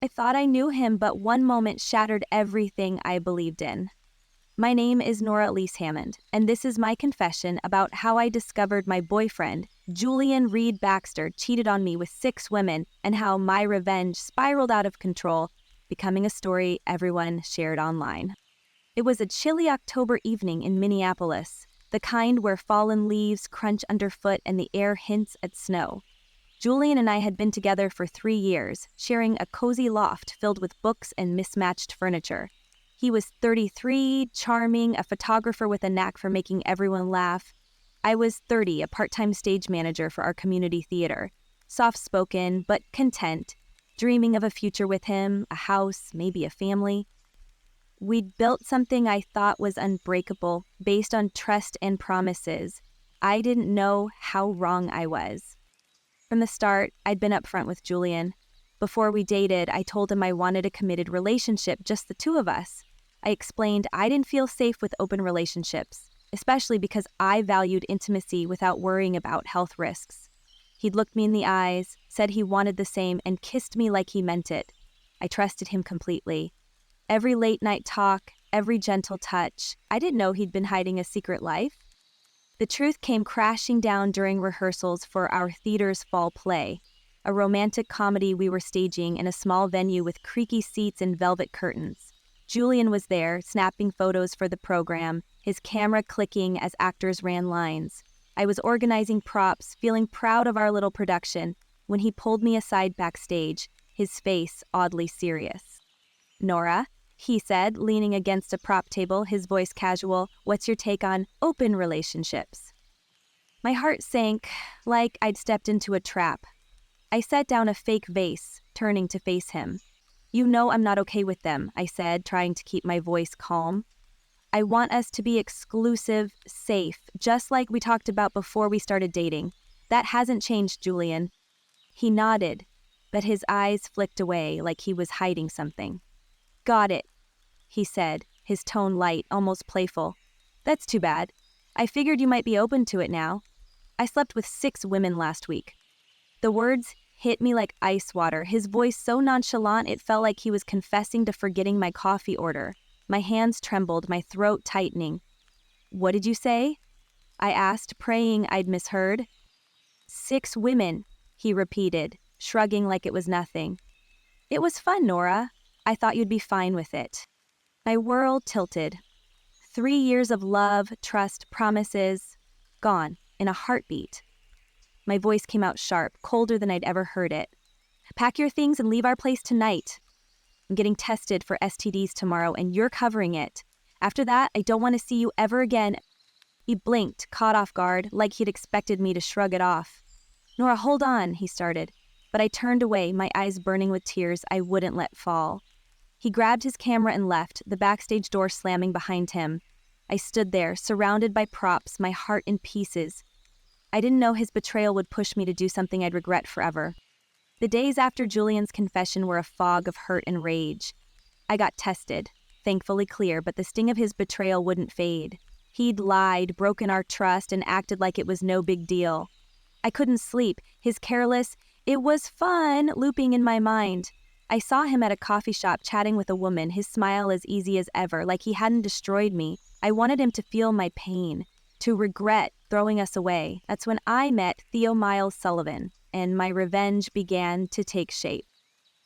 I thought I knew him, but one moment shattered everything I believed in. My name is Nora Elise Hammond, and this is my confession about how I discovered my boyfriend, Julian Reed Baxter, cheated on me with 6 women, and how my revenge spiraled out of control, becoming a story everyone shared online. It was a chilly October evening in Minneapolis, the kind where fallen leaves crunch underfoot and the air hints at snow. Julian and I had been together for 3 years, sharing a cozy loft filled with books and mismatched furniture. He was 33, charming, a photographer with a knack for making everyone laugh. I was 30, a part-time stage manager for our community theater, soft-spoken but content, dreaming of a future with him, a house, maybe a family. We'd built something I thought was unbreakable, based on trust and promises. I didn't know how wrong I was. From the start, I'd been upfront with Julian. Before we dated, I told him I wanted a committed relationship, just the 2 of us. I explained I didn't feel safe with open relationships, especially because I valued intimacy without worrying about health risks. He'd looked me in the eyes, said he wanted the same, and kissed me like he meant it. I trusted him completely. Every late-night talk, every gentle touch, I didn't know he'd been hiding a secret life. The truth came crashing down during rehearsals for our theater's fall play, a romantic comedy we were staging in a small venue with creaky seats and velvet curtains. Julian was there, snapping photos for the program, his camera clicking as actors ran lines. I was organizing props, feeling proud of our little production, when he pulled me aside backstage, his face oddly serious. "Nora," he said, leaning against a prop table, his voice casual, "what's your take on open relationships?" My heart sank, like I'd stepped into a trap. I set down a fake vase, turning to face him. "You know I'm not okay with them," I said, trying to keep my voice calm. "I want us to be exclusive, safe, just like we talked about before we started dating. That hasn't changed, Julian." He nodded, but his eyes flicked away like he was hiding something. "Got it," he said, his tone light, almost playful. "That's too bad. I figured you might be open to it now. I slept with 6 women last week." The words hit me like ice water, his voice so nonchalant it felt like he was confessing to forgetting my coffee order. My hands trembled, my throat tightening. "What did you say?" I asked, praying I'd misheard. 6 women, he repeated, shrugging like it was nothing. "It was fun, Nora. I thought you'd be fine with it." My world tilted. 3 years of love, trust, promises, gone in a heartbeat. My voice came out sharp, colder than I'd ever heard it. "Pack your things and leave our place tonight. I'm getting tested for STDs tomorrow, and you're covering it. After that, I don't want to see you ever again." He blinked, caught off guard, like he'd expected me to shrug it off. "Nora, hold on," he started. But I turned away, my eyes burning with tears I wouldn't let fall. He grabbed his camera and left, the backstage door slamming behind him. I stood there, surrounded by props, my heart in pieces. I didn't know his betrayal would push me to do something I'd regret forever. The days after Julian's confession were a fog of hurt and rage. I got tested, thankfully clear, but the sting of his betrayal wouldn't fade. He'd lied, broken our trust, and acted like it was no big deal. I couldn't sleep, his careless, "it was fun," looping in my mind. I saw him at a coffee shop chatting with a woman, his smile as easy as ever, like he hadn't destroyed me. I wanted him to feel my pain, to regret throwing us away. That's when I met Theo Miles Sullivan, and my revenge began to take shape.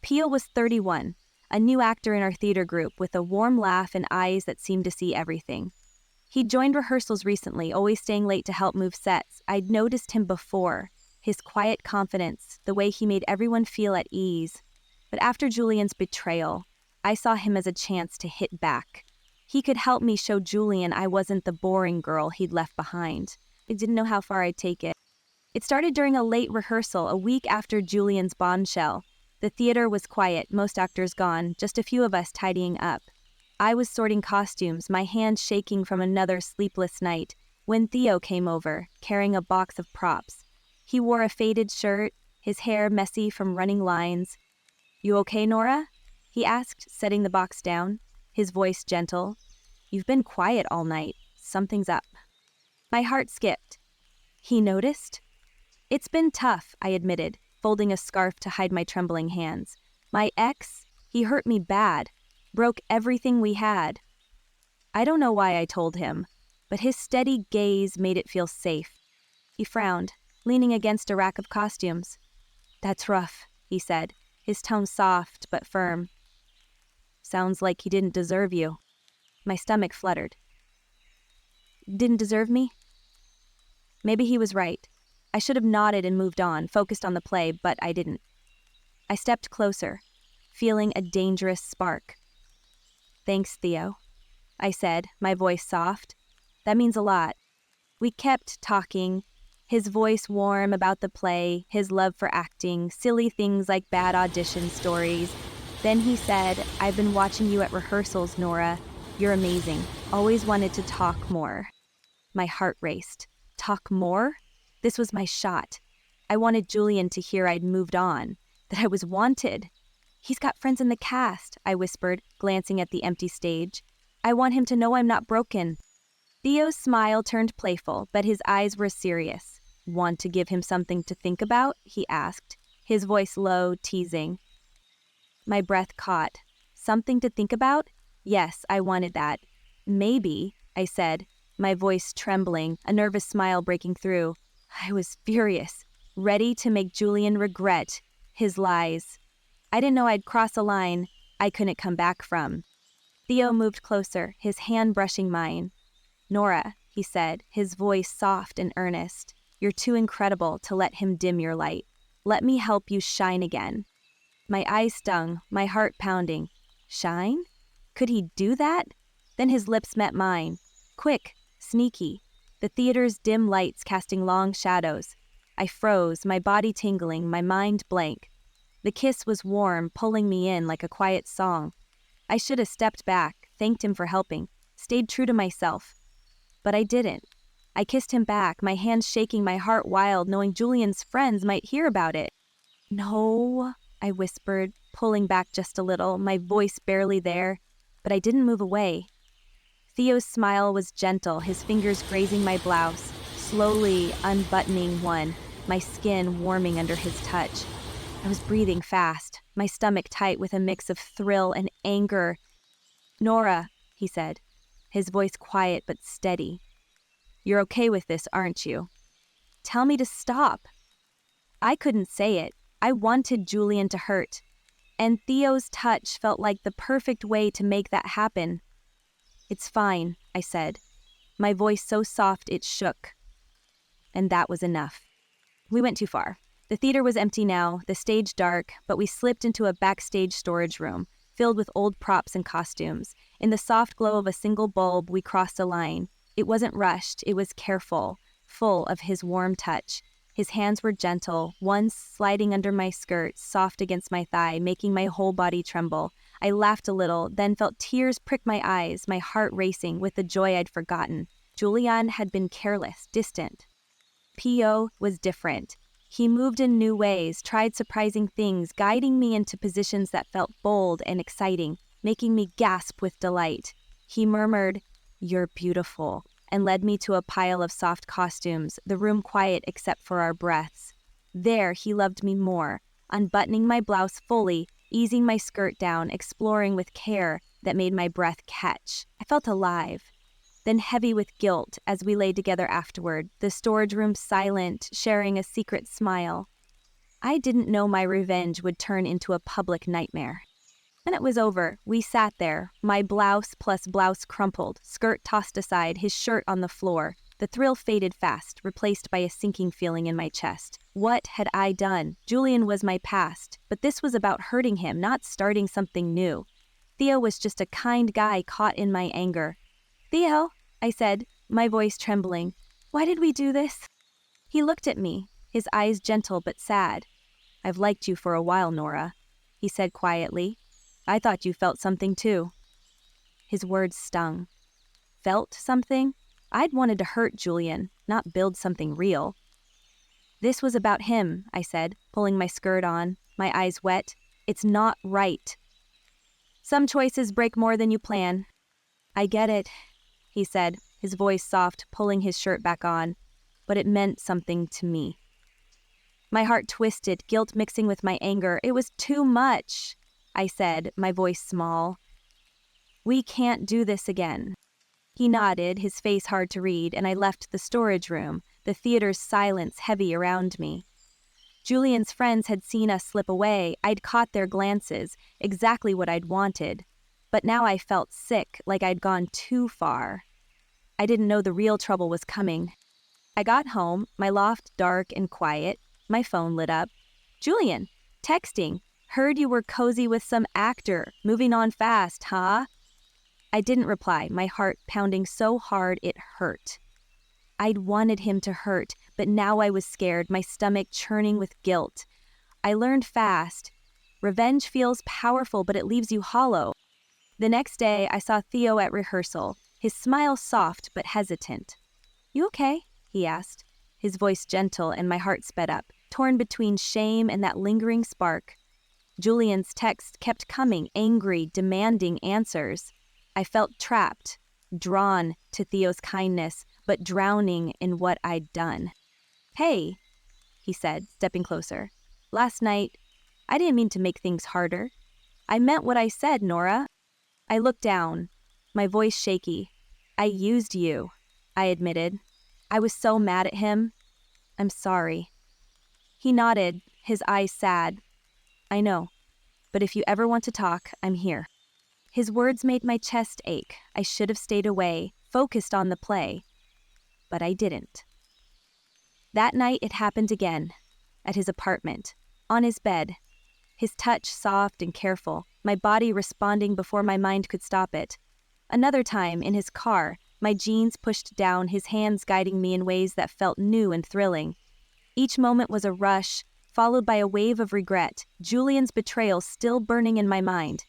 Peel was 31, a new actor in our theater group with a warm laugh and eyes that seemed to see everything. He'd joined rehearsals recently, always staying late to help move sets. I'd noticed him before, his quiet confidence, the way he made everyone feel at ease. But after Julian's betrayal, I saw him as a chance to hit back. He could help me show Julian I wasn't the boring girl he'd left behind. I didn't know how far I'd take it. It started during a late rehearsal, a week after Julian's bombshell. The theater was quiet, most actors gone, just a few of us tidying up. I was sorting costumes, my hands shaking from another sleepless night, when Theo came over, carrying a box of props. He wore a faded shirt, his hair messy from running lines. "You okay, Nora?" he asked, setting the box down, his voice gentle. "You've been quiet all night. Something's up." My heart skipped. He noticed? "It's been tough," I admitted, folding a scarf to hide my trembling hands. My ex, he hurt me bad, broke everything we had. I don't know why I told him, but his steady gaze made it feel safe. He frowned, leaning against a rack of costumes. "That's rough," he said, his tone soft but firm. "Sounds like he didn't deserve you." My stomach fluttered. Didn't deserve me? Maybe he was right. I should have nodded and moved on, focused on the play, but I didn't. I stepped closer, feeling a dangerous spark. "Thanks, Theo," I said, my voice soft. "That means a lot." We kept talking, his voice warm about the play, his love for acting, silly things like bad audition stories. Then he said, "I've been watching you at rehearsals, Nora. You're amazing. Always wanted to talk more." My heart raced. Talk more? This was my shot. I wanted Julian to hear I'd moved on, that I was wanted. "He's got friends in the cast," I whispered, glancing at the empty stage. "I want him to know I'm not broken." Theo's smile turned playful, but his eyes were serious. "Want to give him something to think about?" he asked, his voice low, teasing. My breath caught. Something to think about? Yes, I wanted that. "Maybe," I said, my voice trembling, a nervous smile breaking through. I was furious, ready to make Julian regret his lies. I didn't know I'd cross a line I couldn't come back from. Theo moved closer, his hand brushing mine. "Nora," he said, his voice soft and earnest, "you're too incredible to let him dim your light. Let me help you shine again." My eyes stung, my heart pounding. Shine? Could he do that? Then his lips met mine. Quick, sneaky, the theater's dim lights casting long shadows. I froze, my body tingling, my mind blank. The kiss was warm, pulling me in like a quiet song. I should have stepped back, thanked him for helping, stayed true to myself. But I didn't. I kissed him back, my hands shaking, my heart wild, knowing Julian's friends might hear about it. "No," I whispered, pulling back just a little, my voice barely there, but I didn't move away. Theo's smile was gentle, his fingers grazing my blouse, slowly unbuttoning one, my skin warming under his touch. I was breathing fast, my stomach tight with a mix of thrill and anger. "Nora," he said, his voice quiet but steady. "You're okay with this, aren't you?" "Tell me to stop." I couldn't say it. I wanted Julian to hurt, and Theo's touch felt like the perfect way to make that happen. "It's fine," I said, my voice so soft it shook. And that was enough. We went too far. The theater was empty now, the stage dark, but we slipped into a backstage storage room, filled with old props and costumes. In the soft glow of a single bulb, we crossed a line. It wasn't rushed, it was careful, full of his warm touch. His hands were gentle, one sliding under my skirt, soft against my thigh, making my whole body tremble. I laughed a little, then felt tears prick my eyes, my heart racing with the joy I'd forgotten. Julian had been careless, distant. P.O. was different. He moved in new ways, tried surprising things, guiding me into positions that felt bold and exciting, making me gasp with delight. He murmured, "You're beautiful," and led me to a pile of soft costumes, the room quiet except for our breaths. There he loved me more, unbuttoning my blouse fully, easing my skirt down, exploring with care that made my breath catch. I felt alive. Then heavy with guilt as we lay together afterward, the storage room silent, sharing a secret smile. I didn't know my revenge would turn into a public nightmare. When it was over, we sat there, my blouse plus blouse crumpled, skirt tossed aside, his shirt on the floor. The thrill faded fast, replaced by a sinking feeling in my chest. What had I done? Julian was my past, but this was about hurting him, not starting something new. Theo was just a kind guy caught in my anger. "Theo," I said, my voice trembling, "why did we do this?" He looked at me, his eyes gentle but sad. "I've liked you for a while, Nora," he said quietly. "I thought you felt something too." His words stung. Felt something? I'd wanted to hurt Julian, not build something real. "This was about him," I said, pulling my skirt on, my eyes wet. "It's not right." "Some choices break more than you plan." "I get it," he said, his voice soft, pulling his shirt back on. But it meant something to me. My heart twisted, guilt mixing with my anger. It was too much. I said, my voice small. We can't do this again. He nodded, his face hard to read, and I left the storage room, the theater's silence heavy around me. Julian's friends had seen us slip away. I'd caught their glances, exactly what I'd wanted. But now I felt sick, like I'd gone too far. I didn't know the real trouble was coming. I got home, my loft dark and quiet, my phone lit up. Julian, texting, heard you were cozy with some actor, moving on fast, huh? I didn't reply, my heart pounding so hard it hurt. I'd wanted him to hurt, but now I was scared, my stomach churning with guilt. I learned fast. Revenge feels powerful, but it leaves you hollow. The next day, I saw Theo at rehearsal, his smile soft but hesitant. You okay? He asked, his voice gentle, and my heart sped up, torn between shame and that lingering spark. Julian's text kept coming, angry, demanding answers. I felt trapped, drawn to Theo's kindness, but drowning in what I'd done. Hey, he said, stepping closer. Last night, I didn't mean to make things harder. I meant what I said, Nora. I looked down, my voice shaky. I used you, I admitted. I was so mad at him. I'm sorry. He nodded, his eyes sad. I know, but if you ever want to talk, I'm here. His words made my chest ache. I should have stayed away, focused on the play. But I didn't. That night it happened again, at his apartment, on his bed. His touch soft and careful, my body responding before my mind could stop it. Another time, in his car, my jeans pushed down, his hands guiding me in ways that felt new and thrilling. Each moment was a rush, followed by a wave of regret, Julian's betrayal still burning in my mind.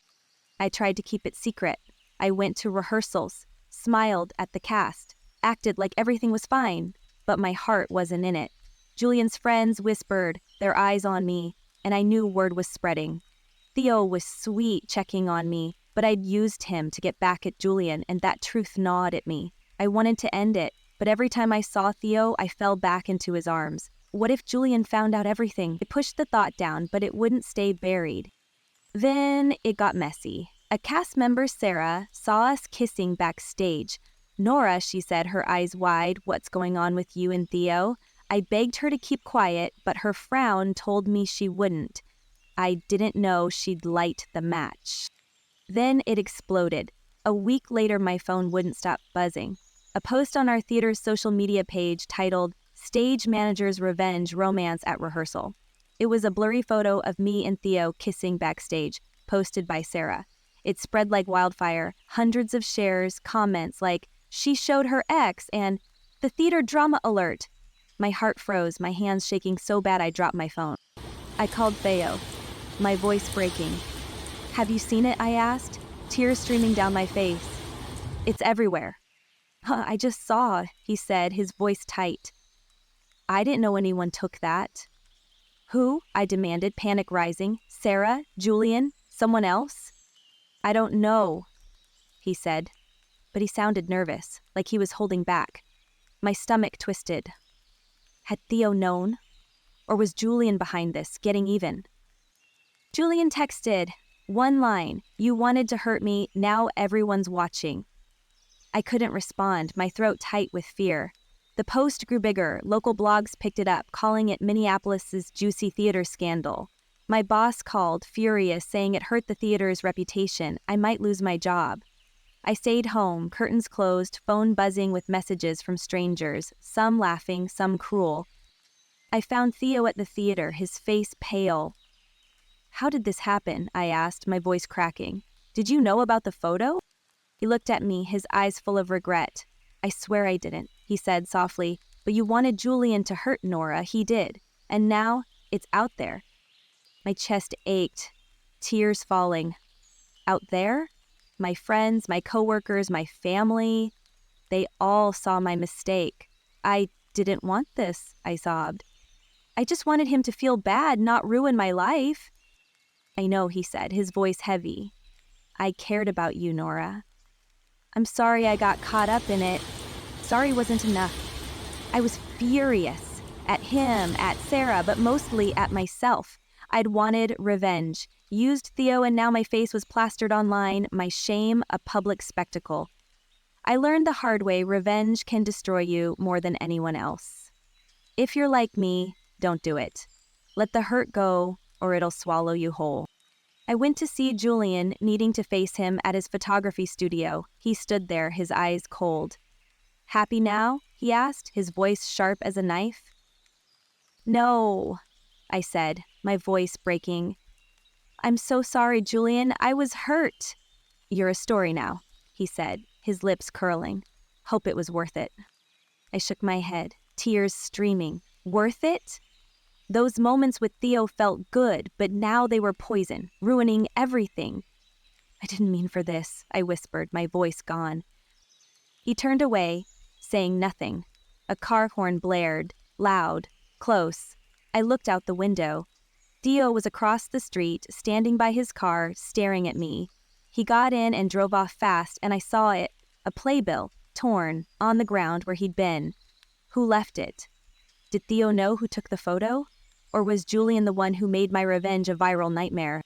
I tried to keep it secret. I went to rehearsals, smiled at the cast, acted like everything was fine, but my heart wasn't in it. Julian's friends whispered, their eyes on me, and I knew word was spreading. Theo was sweet checking on me, but I'd used him to get back at Julian, and that truth gnawed at me. I wanted to end it, but every time I saw Theo, I fell back into his arms. What if Julian found out everything? I pushed the thought down, but it wouldn't stay buried. Then it got messy. A cast member, Sarah, saw us kissing backstage. Nora, she said, her eyes wide, what's going on with you and Theo? I begged her to keep quiet, but her frown told me she wouldn't. I didn't know she'd light the match. Then it exploded. A week later, my phone wouldn't stop buzzing. A post on our theater's social media page titled, Stage Manager's Revenge Romance at Rehearsal. It was a blurry photo of me and Theo kissing backstage, posted by Sarah. It spread like wildfire, hundreds of shares, comments like, she showed her ex, and the theater drama alert. My heart froze, my hands shaking so bad I dropped my phone. I called Theo, my voice breaking. Have you seen it? I asked, tears streaming down my face. It's everywhere. I just saw, he said, his voice tight. I didn't know anyone took that. Who? I demanded, panic rising. Sarah? Julian? Someone else? I don't know, he said, but he sounded nervous, like he was holding back. My stomach twisted. Had Theo known? Or was Julian behind this, getting even? Julian texted, one line, you wanted to hurt me, now everyone's watching. I couldn't respond, my throat tight with fear. The post grew bigger, local blogs picked it up, calling it Minneapolis's juicy theater scandal. My boss called, furious, saying it hurt the theater's reputation, I might lose my job. I stayed home, curtains closed, phone buzzing with messages from strangers, some laughing, some cruel. I found Theo at the theater, his face pale. How did this happen? I asked, my voice cracking. Did you know about the photo? He looked at me, his eyes full of regret. I swear I didn't, he said softly, but you wanted Julian to hurt Nora, he did, and now it's out there. My chest ached, tears falling. Out there? My friends, my coworkers, my family, they all saw my mistake. I didn't want this, I sobbed. I just wanted him to feel bad, not ruin my life. I know, he said, his voice heavy. I cared about you, Nora. I'm sorry I got caught up in it. Sorry wasn't enough. I was furious at him, at Sarah, but mostly at myself. I'd wanted revenge. Used Theo, and now my face was plastered online, my shame a public spectacle. I learned the hard way revenge can destroy you more than anyone else. If you're like me, don't do it. Let the hurt go, or it'll swallow you whole. I went to see Julian, needing to face him at his photography studio. He stood there, his eyes cold. "Happy now?" he asked, his voice sharp as a knife. "No," I said, my voice breaking. "I'm so sorry, Julian. I was hurt." "You're a story now," he said, his lips curling. "Hope it was worth it." I shook my head, tears streaming. Worth it? Those moments with Theo felt good, but now they were poison, ruining everything. "I didn't mean for this," I whispered, my voice gone. He turned away, saying nothing. A car horn blared, loud, close. I looked out the window. Theo was across the street, standing by his car, staring at me. He got in and drove off fast, and I saw it, a playbill, torn, on the ground where he'd been. Who left it? Did Theo know who took the photo? Or was Julian the one who made my revenge a viral nightmare?